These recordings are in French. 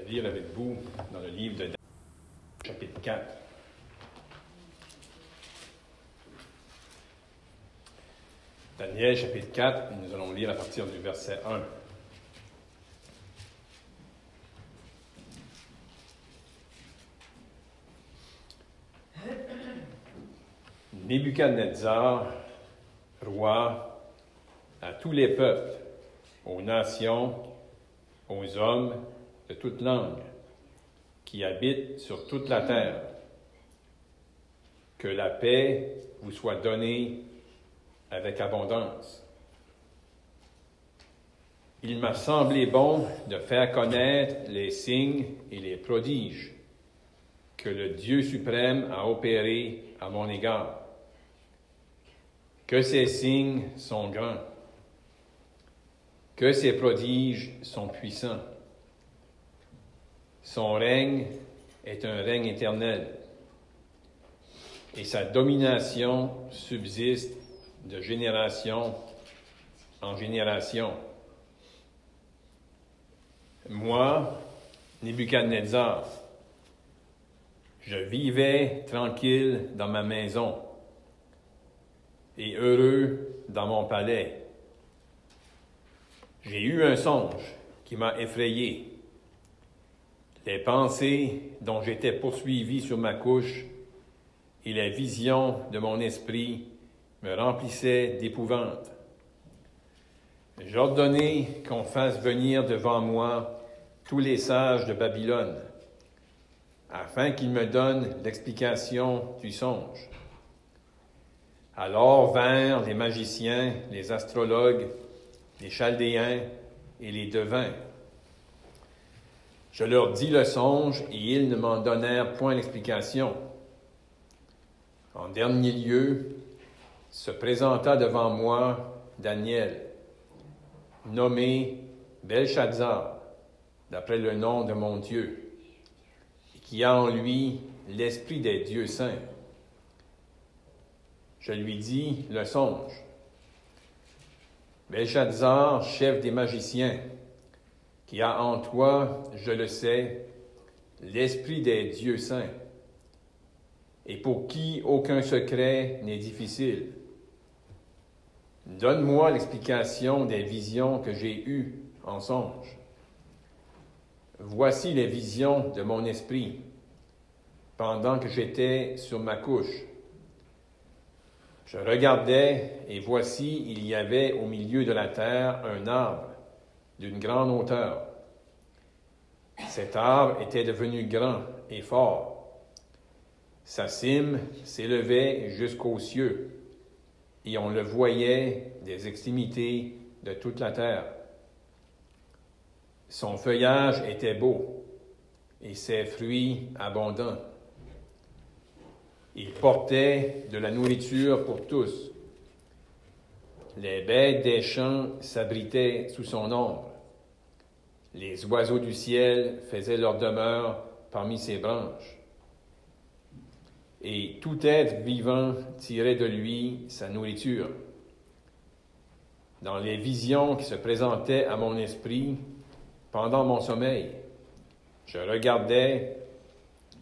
lire avec vous dans le livre de Daniel, chapitre 4. Daniel, chapitre 4, et nous allons lire à partir du verset 1. Nebuchadnezzar, roi, à tous les peuples, aux nations, aux hommes de toute langue, qui habitent sur toute la terre, que la paix vous soit donnée avec abondance. Il m'a semblé bon de faire connaître les signes et les prodiges que le Dieu suprême a opérés à mon égard. Que ces signes sont grands, que ces prodiges sont puissants. Son règne est un règne éternel, et sa domination subsiste de génération en génération. Moi, Nebuchadnezzar, je vivais tranquille dans ma maison et heureux dans mon palais. J'ai eu un songe qui m'a effrayé. Les pensées dont j'étais poursuivi sur ma couche et les visions de mon esprit me remplissaient d'épouvante. J'ordonnai qu'on fasse venir devant moi tous les sages de Babylone, afin qu'ils me donnent l'explication du songe. Alors vinrent les magiciens, les astrologues, les chaldéens et les devins. Je leur dis le songe et ils ne m'en donnèrent point l'explication. En dernier lieu, se présenta devant moi Daniel, nommé Belchazzar, d'après le nom de mon Dieu, et qui a en lui l'esprit des dieux saints. Je lui dis le songe. Belchazzar, chef des magiciens, qui a en toi, je le sais, l'esprit des dieux saints, et pour qui aucun secret n'est difficile. Donne-moi l'explication des visions que j'ai eues en songe. Voici les visions de mon esprit, pendant que j'étais sur ma couche. Je regardais, et voici, il y avait au milieu de la terre un arbre d'une grande hauteur. Cet arbre était devenu grand et fort. Sa cime s'élevait jusqu'aux cieux, et on le voyait des extrémités de toute la terre. Son feuillage était beau, et ses fruits abondants. Il portait de la nourriture pour tous. Les bêtes des champs s'abritaient sous son ombre. Les oiseaux du ciel faisaient leur demeure parmi ses branches. Et tout être vivant tirait de lui sa nourriture. Dans les visions qui se présentaient à mon esprit pendant mon sommeil, je regardais,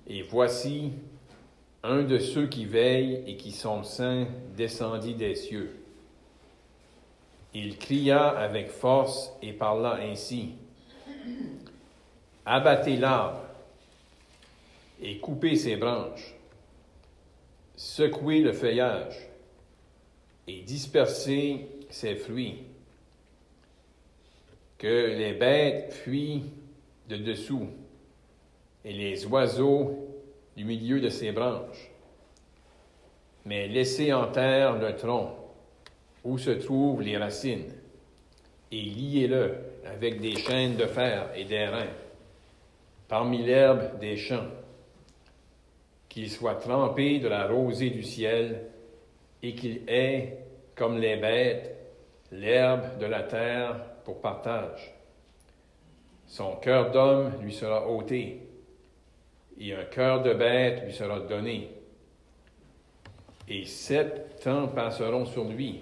et voici, un de ceux qui veillent et qui sont saints descendit des cieux. Il cria avec force et parla ainsi. « Abattez l'arbre et coupez ses branches, secouez le feuillage et dispersez ses fruits, que les bêtes fuient de dessous et les oiseaux du milieu de ses branches. Mais laissez en terre le tronc, où se trouvent les racines, et liez-le avec des chaînes de fer et d'airain, parmi l'herbe des champs, qu'il soit trempé de la rosée du ciel, et qu'il ait, comme les bêtes, l'herbe de la terre pour partage. Son cœur d'homme lui sera ôté, et un cœur de bête lui sera donné. Et 7 ans passeront sur lui.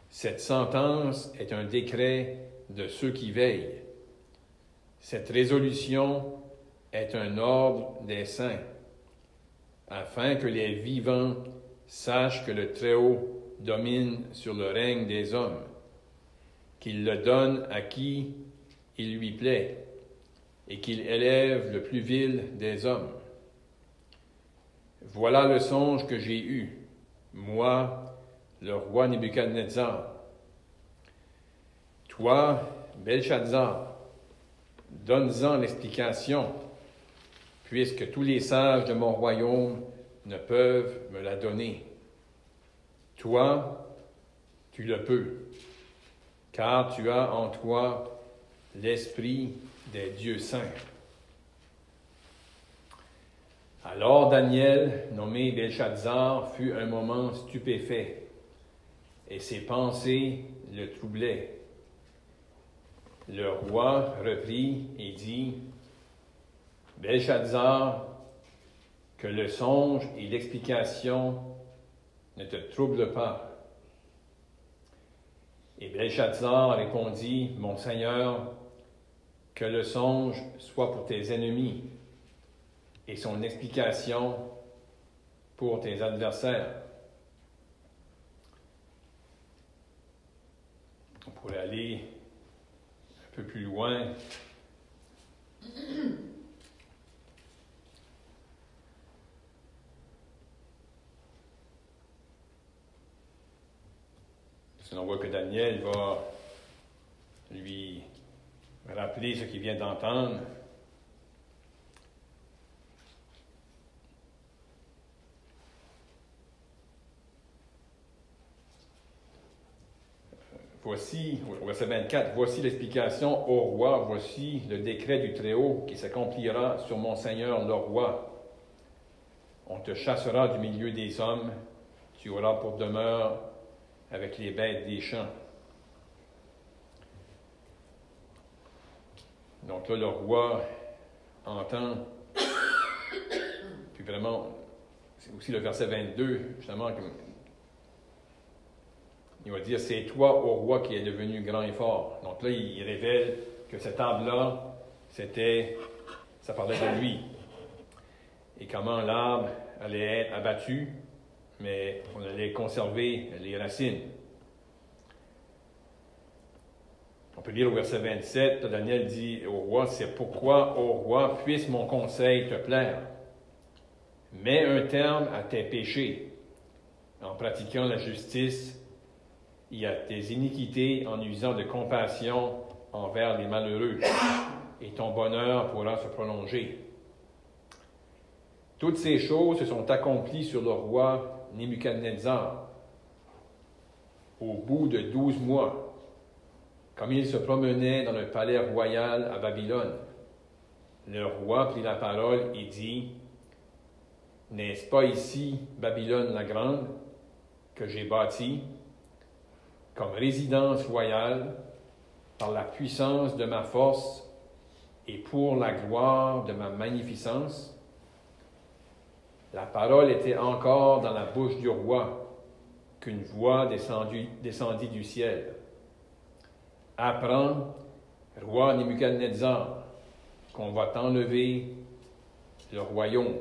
Cette sentence est un décret de ceux qui veillent. Cette résolution est un ordre des saints, afin que les vivants sachent que le Très-Haut domine sur le règne des hommes, qu'il le donne à qui il lui plaît, et qu'il élève le plus vil des hommes. Voilà le songe que j'ai eu, moi, le roi Nebuchadnezzar. Toi, Belshazzar, donne-en l'explication, puisque tous les sages de mon royaume ne peuvent me la donner. Toi, tu le peux, car tu as en toi l'esprit des dieux saints. Alors Daniel, nommé Belshazzar, fut un moment stupéfait, et ses pensées le troublaient. Le roi reprit et dit, « Belshazzar, que le songe et l'explication ne te troublent pas. » Et Belshazzar répondit, « Mon Seigneur, que le songe soit pour tes ennemis et son explication pour tes adversaires. » On pourrait aller un peu plus loin. On voit que Daniel va lui rappeler ce qu'il vient d'entendre. Voici, au verset 24, « Voici l'explication au roi, voici le décret du Très-Haut qui s'accomplira sur mon Seigneur le roi. On te chassera du milieu des hommes, tu auras pour demeure avec les bêtes des champs. » Donc là, le roi entend, puis vraiment, c'est aussi le verset 22, justement, il va dire, « C'est toi, ô roi, qui es devenu grand et fort. » Donc là, il révèle que cet arbre-là, ça parlait de lui. Et comment l'arbre allait être abattu, mais on allait conserver les racines. On peut lire au verset 27, Daniel dit au roi, « C'est pourquoi, ô roi, puisse mon conseil te plaire. Mets un terme à tes péchés, en pratiquant la justice, et à tes iniquités en usant de compassion envers les malheureux, et ton bonheur pourra se prolonger. » Toutes ces choses se sont accomplies sur le roi Nebuchadnezzar. Au bout de 12 mois, comme il se promenait dans le palais royal à Babylone, le roi prit la parole et dit, « N'est-ce pas ici Babylone la grande que j'ai bâtie comme résidence royale par la puissance de ma force et pour la gloire de ma magnificence? » La parole était encore dans la bouche du roi qu'une voix descendit du ciel. « Apprends, roi Nebuchadnezzar, qu'on va t'enlever le royaume. »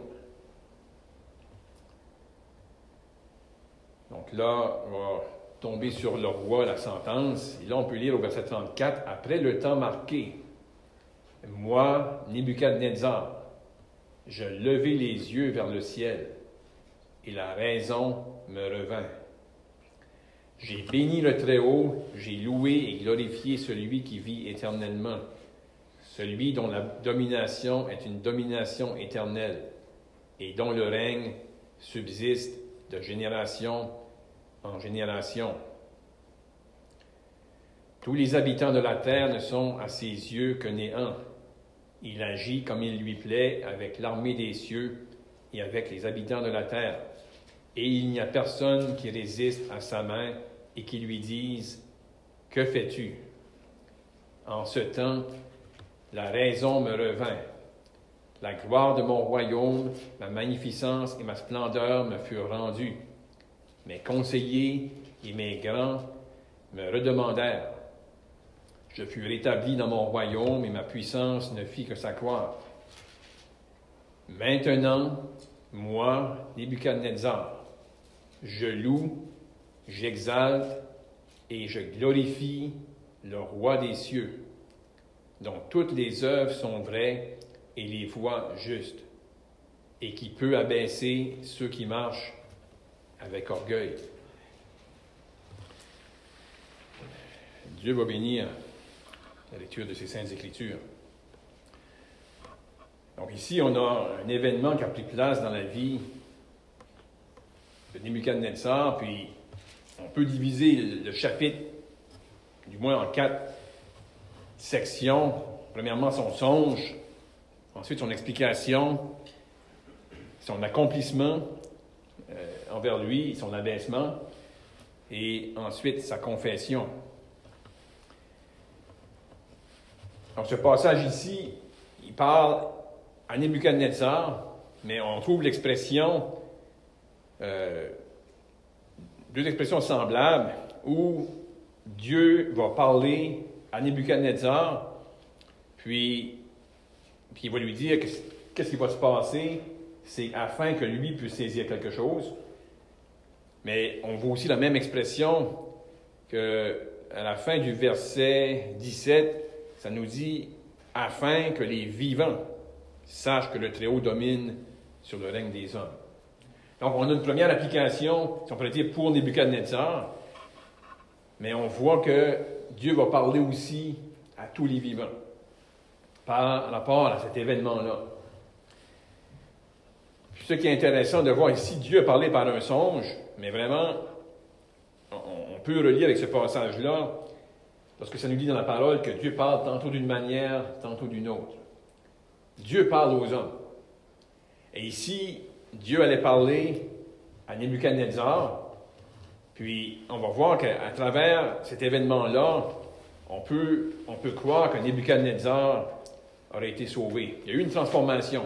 Donc là, on va tomber sur le roi la sentence. Et là, on peut lire au verset 34, « Après le temps marqué, moi, Nebuchadnezzar, je levai les yeux vers le ciel, et la raison me revint. J'ai béni le Très-Haut, j'ai loué et glorifié celui qui vit éternellement, celui dont la domination est une domination éternelle, et dont le règne subsiste de génération en génération. Tous les habitants de la terre ne sont à ses yeux que néant. Il agit comme il lui plaît avec l'armée des cieux et avec les habitants de la terre. Et il n'y a personne qui résiste à sa main et qui lui dise « Que fais-tu » En ce temps, la raison me revint. La gloire de mon royaume, ma magnificence et ma splendeur me furent rendues. Mes conseillers et mes grands me redemandèrent. Je fus rétabli dans mon royaume et ma puissance ne fit que s'accroître. Maintenant, moi, Nebuchadnezzar, je loue, j'exalte et je glorifie le roi des cieux, dont toutes les œuvres sont vraies et les voies justes, et qui peut abaisser ceux qui marchent avec orgueil. Dieu va bénir la lecture de ces Saintes Écritures. Donc ici, on a un événement qui a pris place dans la vie de Nebuchadnezzar, puis on peut diviser le chapitre, du moins en 4 sections. Premièrement, son songe, ensuite son explication, son accomplissement envers lui, son abaissement, et ensuite sa confession. Donc ce passage ici, il parle à Nebuchadnezzar, mais on trouve l'expression, deux expressions semblables, où Dieu va parler à Nebuchadnezzar, puis il va lui dire qu'est-ce qui va se passer, c'est afin que lui puisse saisir quelque chose. Mais on voit aussi la même expression qu'à la fin du verset 17, ça nous dit « afin que les vivants sachent que le Très-Haut domine sur le règne des hommes ». Donc, on a une première application, si on pourrait dire, pour Nebuchadnezzar, mais on voit que Dieu va parler aussi à tous les vivants par rapport à cet événement-là. Puis ce qui est intéressant de voir ici, Dieu a parlé par un songe, mais vraiment, on peut relier avec ce passage-là, parce que ça nous dit dans la parole que Dieu parle tantôt d'une manière, tantôt d'une autre. Dieu parle aux hommes. Et ici, Dieu allait parler à Nebuchadnezzar, puis on va voir qu'à travers cet événement-là, on peut croire que Nebuchadnezzar aurait été sauvé. Il y a eu une transformation.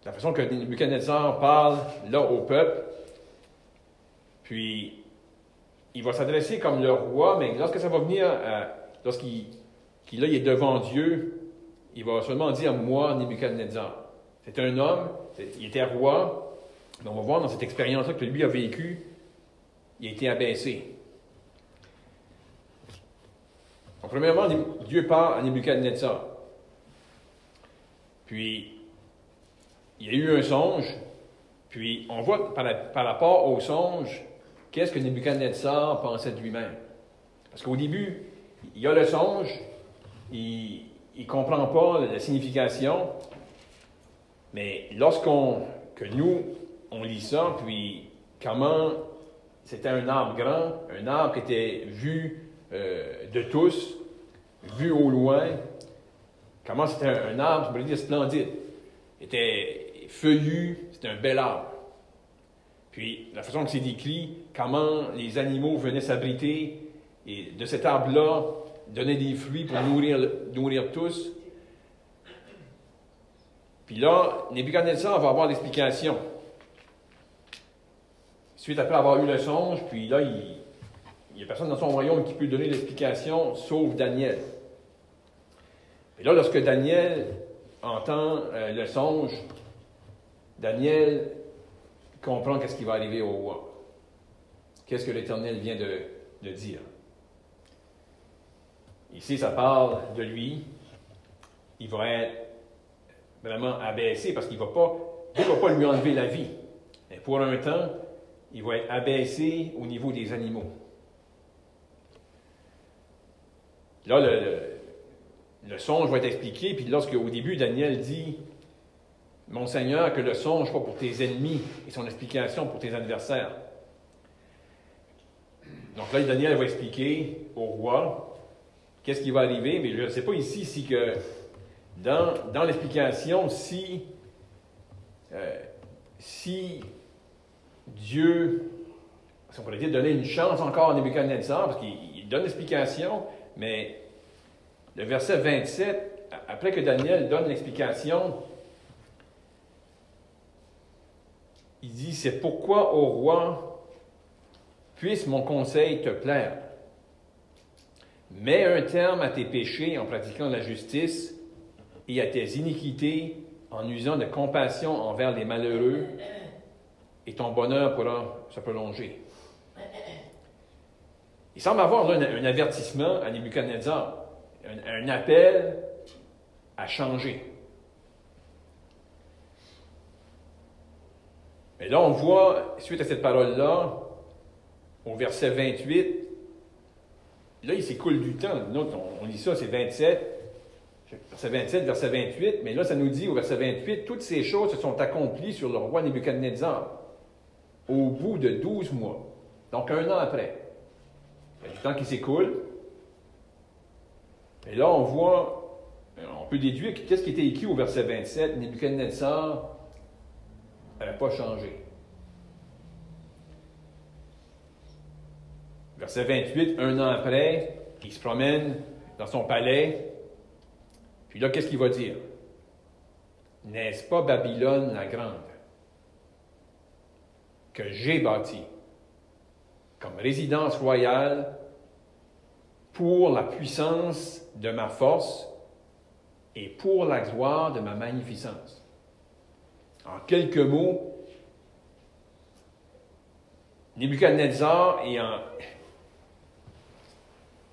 La façon que Nebuchadnezzar parle là au peuple, puis il va s'adresser comme le roi, mais lorsque ça va venir, lorsqu'il est devant Dieu, il va seulement dire « moi, Nebuchadnezzar ». C'est un homme, il était roi, mais on va voir dans cette expérience-là que lui a vécu, il a été abaissé. Donc, premièrement, Dieu parle à Nebuchadnezzar. Puis, il y a eu un songe, puis on voit par rapport au songe, qu'est-ce que Nebuchadnezzar pensait de lui-même. Parce qu'au début, il y a le songe, il ne comprend pas la signification, mais que nous, on lit ça, puis comment c'était un arbre grand, un arbre qui était vu de tous, vu au loin, comment c'était un arbre, je pourrais dire splendide. Il était feuillu, c'était un bel arbre. Puis, la façon que c'est décrit, comment les animaux venaient s'abriter, et de cet arbre-là, donner des fruits pour nourrir tous. Puis là, Nebuchadnezzar va avoir l'explication. Suite après avoir eu le songe, puis là, il n'y a personne dans son royaume qui peut donner l'explication, sauf Daniel. Et là, lorsque Daniel entend le songe, Daniel comprend qu'est-ce qui va arriver au roi. Qu'est-ce que l'Éternel vient de dire. Ici, ça parle de lui. Il va être vraiment abaissé parce qu'il Dieu ne va pas lui enlever la vie. Mais pour un temps, il va être abaissé au niveau des animaux. Là, le songe va être expliqué, puis lorsque au début, Daniel dit « Mon Seigneur, que le songe soit pour tes ennemis et son explication pour tes adversaires. » Donc là, Daniel va expliquer au roi qu'est-ce qui va arriver, mais je ne sais pas ici si que dans l'explication, si Dieu, si on pourrait dire, donner une chance encore à Nebuchadnezzar, parce qu'il donne l'explication, mais le verset 27, après que Daniel donne l'explication, il dit « C'est pourquoi, ô roi, puisse mon conseil te plaire. Mets un terme à tes péchés en pratiquant la justice et à tes iniquités en usant de compassion envers les malheureux, et ton bonheur pourra se prolonger. Il semble avoir là un avertissement à Nebuchadnezzar, un appel à changer. Mais là, on voit, suite à cette parole-là, au verset 28, là, il s'écoule du temps. Nous, on lit ça, c'est 27, verset 27, verset 28, mais là, ça nous dit au verset 28, toutes ces choses se sont accomplies sur le roi Nebuchadnezzar au bout de 12 mois. Donc, un an après. Il y a du temps qui s'écoule. Et là, on voit, on peut déduire qu'est-ce qui était écrit au verset 27, Nebuchadnezzar n'avait pas changé. Verset 28, un an après, il se promène dans son palais. Puis là, qu'est-ce qu'il va dire? N'est-ce pas Babylone la grande que j'ai bâtie comme résidence royale pour la puissance de ma force et pour la gloire de ma magnificence? En quelques mots, Nebuchadnezzar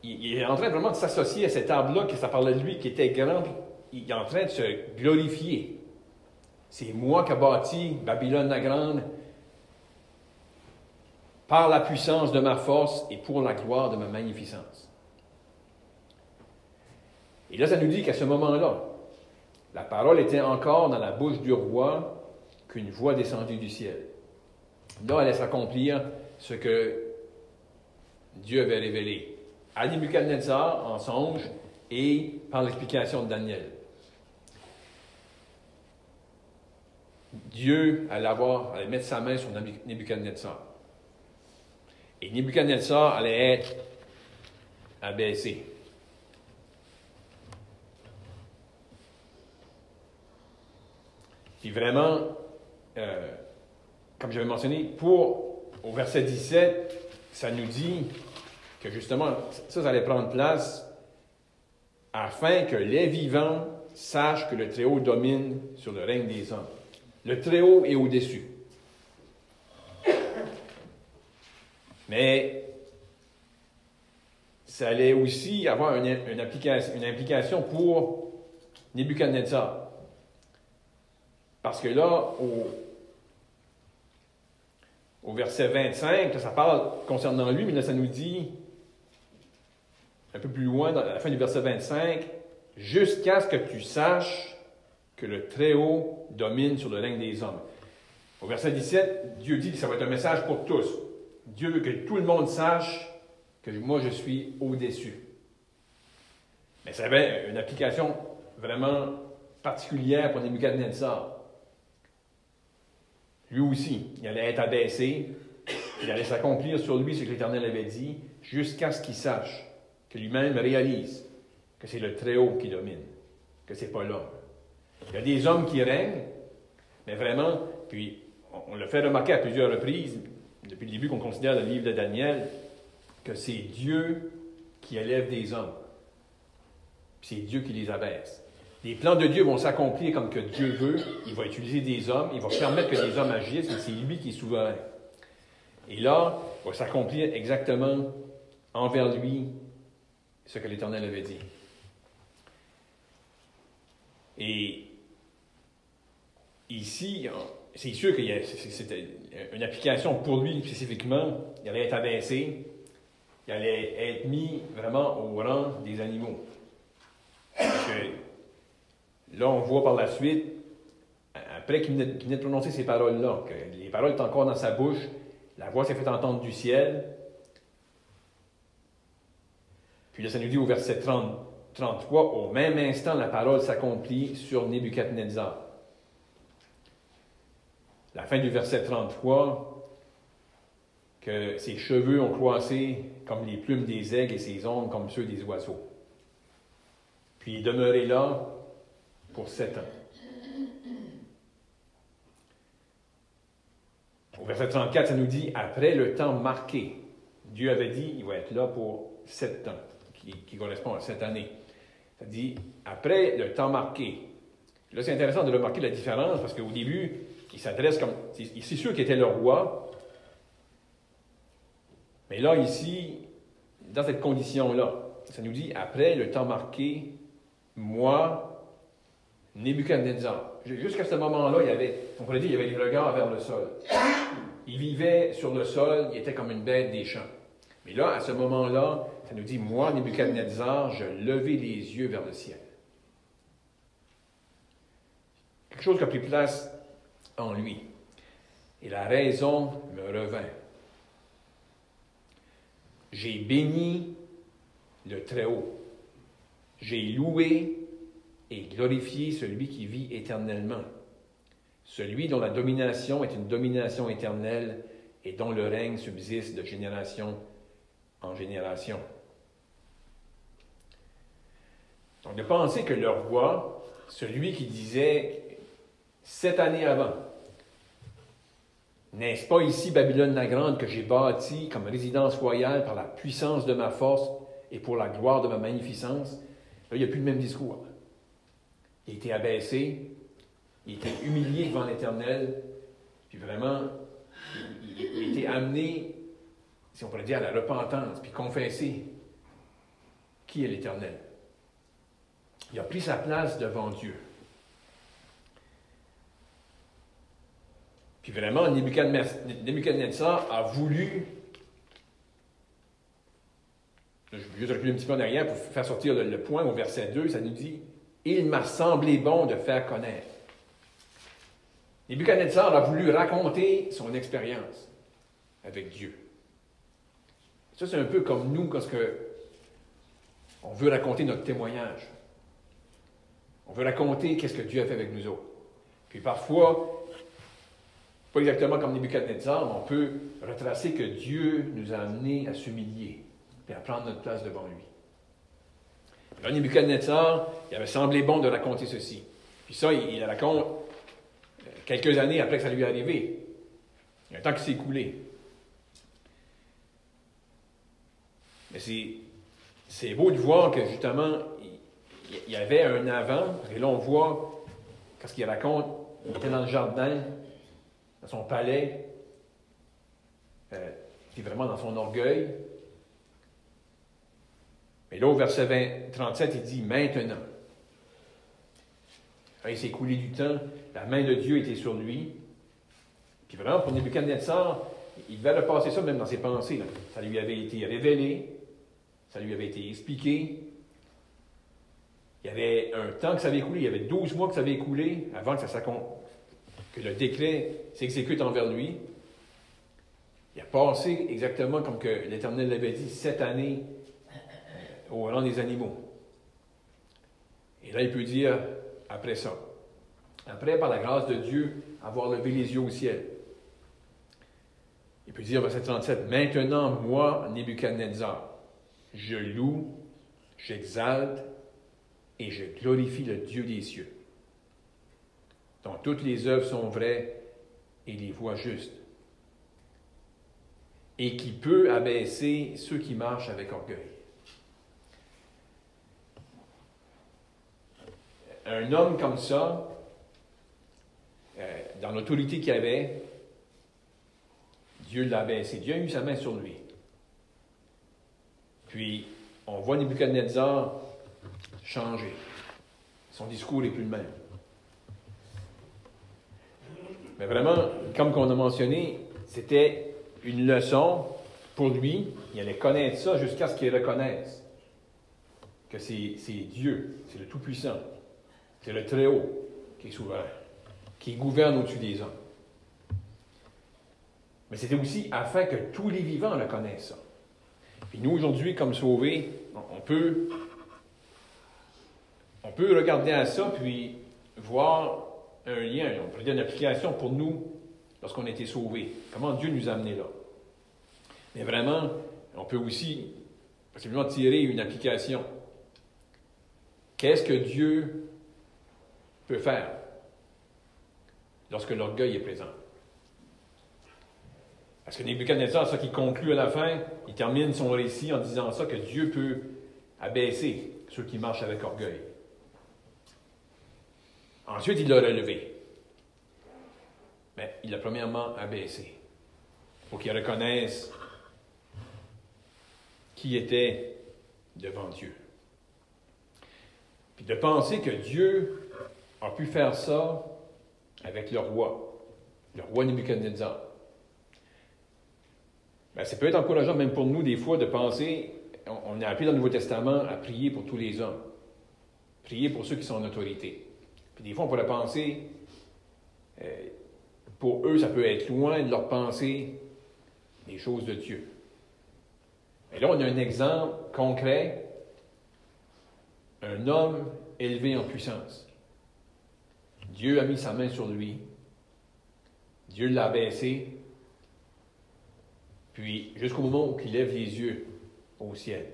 il est en train vraiment de s'associer à cet arbre-là, que ça parlait de lui, qui était grand, il est en train de se glorifier. C'est moi qui ai bâti Babylone la grande par la puissance de ma force et pour la gloire de ma magnificence. Et là, ça nous dit qu'à ce moment-là, la parole était encore dans la bouche du roi qu'une voix descendue du ciel. Là, elle allait s'accomplir ce que Dieu avait révélé à Nebuchadnezzar en songe et par l'explication de Daniel. Dieu allait mettre sa main sur Nebuchadnezzar. Et Nebuchadnezzar allait être abaissé. Puis vraiment, comme j'avais mentionné, au verset 17, ça nous dit que justement, ça allait prendre place afin que les vivants sachent que le Très-Haut domine sur le règne des hommes. Le Très-Haut est au-dessus. Mais ça allait aussi avoir une implication pour Nebuchadnezzar. Parce que là, au verset 25, là, ça parle concernant lui, mais là, ça nous dit, un peu plus loin, à la fin du verset 25, « Jusqu'à ce que tu saches que le Très-Haut domine sur le règne des hommes. » Au verset 17, Dieu dit que ça va être un message pour tous. Dieu veut que tout le monde sache que moi, je suis au-dessus. Mais ça avait une application vraiment particulière pour Nebuchadnezzar. Lui aussi, il allait être abaissé, il allait s'accomplir sur lui ce que l'Éternel avait dit, jusqu'à ce qu'il sache, que lui-même réalise que c'est le Très-Haut qui domine, que ce n'est pas l'homme. Il y a des hommes qui règnent, mais vraiment, puis on l'a fait remarquer à plusieurs reprises, depuis le début qu'on considère le livre de Daniel, que c'est Dieu qui élève des hommes. Puis c'est Dieu qui les abaisse. Les plans de Dieu vont s'accomplir comme que Dieu veut. Il va utiliser des hommes. Il va permettre que des hommes agissent, mais c'est lui qui est souverain. Et là, il va s'accomplir exactement envers lui ce que l'Éternel avait dit. Et ici, c'est sûr qu'il y a c'était une application pour lui spécifiquement. Il allait être abaissé. Il allait être mis vraiment au rang des animaux. Parce que là, on voit par la suite, après qu'il venait de prononcer ces paroles-là, que les paroles étaient encore dans sa bouche, la voix s'est fait entendre du ciel. Puis là, ça nous dit au verset 33, au même instant, la parole s'accomplit sur Nebuchadnezzar. La fin du verset 33, que ses cheveux ont croissé comme les plumes des aigles et ses ongles comme ceux des oiseaux. Puis il est demeuré là pour 7 ans. Au verset 34, ça nous dit, après le temps marqué, Dieu avait dit, il va être là pour 7 ans. qui correspond à cette année. Ça dit, après le temps marqué. Là, c'est intéressant de remarquer la différence, parce qu'au début, il s'adresse comme... C'est sûr qu'il était le roi, mais là, ici, dans cette condition-là, ça nous dit, après le temps marqué, moi, Nebuchadnezzar. Jusqu'à ce moment-là, on pourrait dire, il y avait les regards vers le sol. Il vivait sur le sol, il était comme une bête des champs. Mais là, à ce moment-là, ça nous dit, moi, Nebuchadnezzar, je levai les yeux vers le ciel. Quelque chose qui a pris place en lui. Et la raison me revint. J'ai béni le Très-Haut. J'ai loué et glorifié celui qui vit éternellement. Celui dont la domination est une domination éternelle et dont le règne subsiste de génération en génération. Donc, de penser que le roi, celui qui disait 7 années avant, n'est-ce pas ici Babylone la Grande que j'ai bâtie comme résidence royale par la puissance de ma force et pour la gloire de ma magnificence? Là, il n'y a plus le même discours. Il a été abaissé, il a été humilié devant l'Éternel, puis vraiment, il a été amené, si on pourrait dire, à la repentance, puis confesser qui est l'Éternel. Il a pris sa place devant Dieu. Puis vraiment, Nebuchadnezzar a voulu, je vais juste reculer un petit peu en arrière pour faire sortir le point au verset 2, ça nous dit « Il m'a semblé bon de faire connaître ». Nebuchadnezzar a voulu raconter son expérience avec Dieu. Ça, c'est un peu comme nous quand on veut raconter notre témoignage. On veut raconter qu'est-ce que Dieu a fait avec nous autres. Puis parfois, pas exactement comme Nebuchadnezzar, mais on peut retracer que Dieu nous a amenés à s'humilier et à prendre notre place devant lui. Là, Nebuchadnezzar, il avait semblé bon de raconter ceci. Puis ça, il le raconte quelques années après que ça lui est arrivé. Il y a un temps qui s'est écoulé. Mais c'est beau de voir que, justement, il y avait un avant, et là, on voit, quand il raconte, il était dans le jardin, dans son palais, puis vraiment dans son orgueil. Mais là, au verset 37, il dit « Maintenant ». Il s'est écoulé du temps, la main de Dieu était sur lui. Puis vraiment, pour Nebuchadnezzar, il devait repasser ça même dans ses pensées. Là. Ça lui avait été révélé, ça lui avait été expliqué. Il y avait un temps que ça avait écoulé, il y avait 12 mois que ça avait écoulé avant que le décret s'exécute envers lui. Il a passé exactement comme que l'Éternel l'avait dit, 7 années au rang des animaux. Et là, il peut dire, après ça, après, par la grâce de Dieu, avoir levé les yeux au ciel, il peut dire, verset 37, « Maintenant, moi, Nebuchadnezzar, je loue, j'exalte et je glorifie le Dieu des cieux, dont toutes les œuvres sont vraies et les voies justes, et qui peut abaisser ceux qui marchent avec orgueil. » Un homme comme ça, dans l'autorité qu'il avait, Dieu l'a abaissé. Dieu a eu sa main sur lui. Puis, on voit Nebuchadnezzar changer. Son discours n'est plus le même. Mais vraiment, comme on a mentionné, c'était une leçon pour lui. Il allait connaître ça jusqu'à ce qu'il reconnaisse que c'est Dieu, c'est le Tout-Puissant, c'est le Très-Haut qui est souverain, qui gouverne au-dessus des hommes. Mais c'était aussi afin que tous les vivants le connaissent ça. Puis nous, aujourd'hui, comme sauvés, on peut regarder à ça, puis voir un lien, on pourrait dire une application pour nous lorsqu'on a été sauvés. Comment Dieu nous a amenés là. Mais vraiment, on peut aussi possiblement tirer une application. Qu'est-ce que Dieu peut faire lorsque l'orgueil est présent? Parce que Nebuchadnezzar, ça qui conclut à la fin, il termine son récit en disant ça, que Dieu peut abaissé ceux qui marchent avec orgueil. Ensuite, il l'a relevé. Mais il l'a premièrement abaissé pour qu'il reconnaisse qui était devant Dieu. Puis de penser que Dieu a pu faire ça avec le roi Nebuchadnezzar. Ça peut être encourageant même pour nous des fois de penser, on est appelé dans le Nouveau Testament à prier pour tous les hommes, prier pour ceux qui sont en autorité. Puis des fois on pourrait penser, pour eux ça peut être loin de leur penser les choses de Dieu. Et là on a un exemple concret, un homme élevé en puissance. Dieu a mis sa main sur lui, Dieu l'a abaissé, puis jusqu'au moment où il lève les yeux au ciel.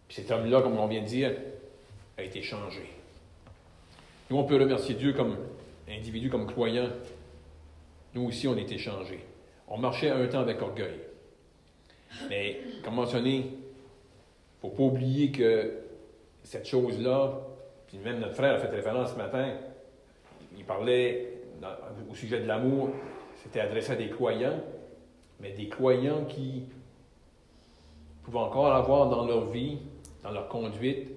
Puis cet homme-là, comme on vient de dire, a été changé. Nous, on peut remercier Dieu comme individu, comme croyant. Nous aussi, on a été changés. On marchait un temps avec orgueil. Mais, comme mentionné, il ne faut pas oublier que cette chose-là, puis même notre frère a fait référence ce matin, il parlait au sujet de l'amour, c'était adressé à des croyants, mais des croyants qui pouvaient encore avoir dans leur vie, dans leur conduite,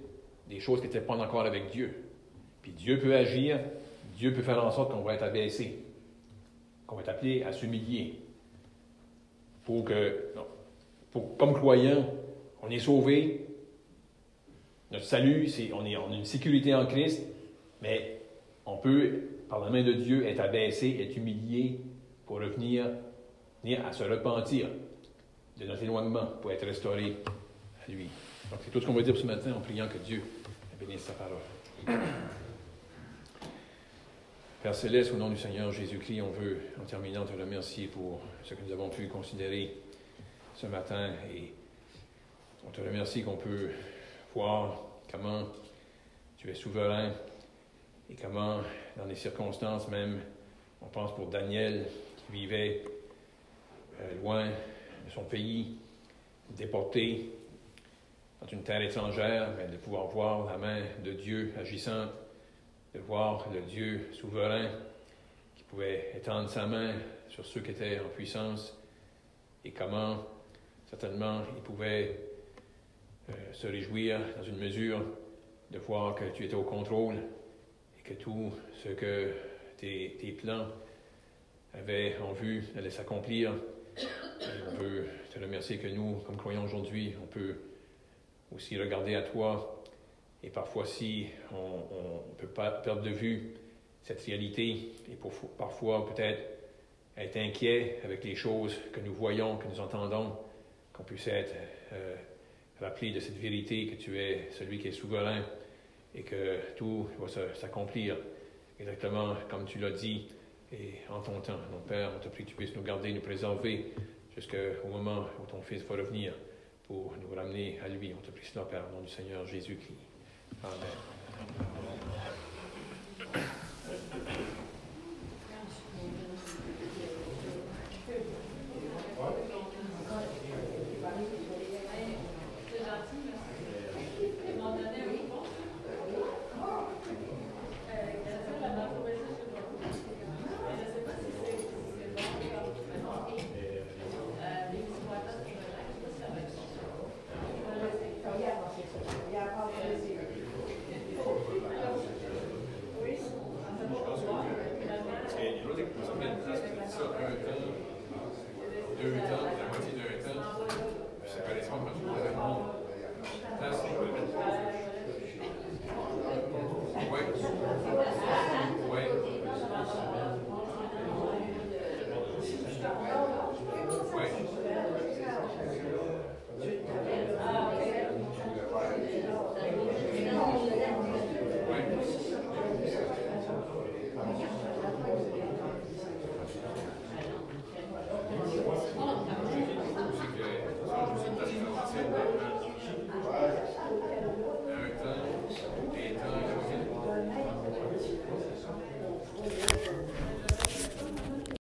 des choses qui n'étaient pas encore avec Dieu. Puis Dieu peut agir, Dieu peut faire en sorte qu'on va être abaissé, qu'on va être appelé à s'humilier. Comme croyants, on est sauvés, notre salut, on a une sécurité en Christ, mais on peut, par la main de Dieu, être abaissé, être humilié pour venir à se repentir de notre éloignement, pour être restauré à lui. Donc, c'est tout ce qu'on va dire ce matin en priant que Dieu bénisse sa parole. Père Céleste, au nom du Seigneur Jésus-Christ, on veut, en terminant, te remercier pour ce que nous avons pu considérer ce matin. Et on te remercie qu'on peut voir comment tu es souverain et comment, dans les circonstances même, on pense pour Daniel qui vivait loin de son pays, déporté dans une terre étrangère, mais de pouvoir voir la main de Dieu agissant, de voir le Dieu souverain qui pouvait étendre sa main sur ceux qui étaient en puissance et comment, certainement, il pouvait se réjouir dans une mesure de voir que tu étais au contrôle et que tout ce que tes plans avaient en vue allait s'accomplir. Et on peut te remercier que nous, comme croyants aujourd'hui, on peut aussi regarder à toi et parfois si on ne peut pas perdre de vue cette réalité et parfois peut-être être inquiet avec les choses que nous voyons, que nous entendons, qu'on puisse être rappelé de cette vérité que tu es celui qui est souverain et que tout va s'accomplir exactement comme tu l'as dit et en ton temps. Donc Père, on te prie que tu puisses nous garder, nous préserver jusqu'au moment où ton Fils va revenir pour nous ramener à lui. On te prie cela, Père, au nom du Seigneur Jésus-Christ. Amen.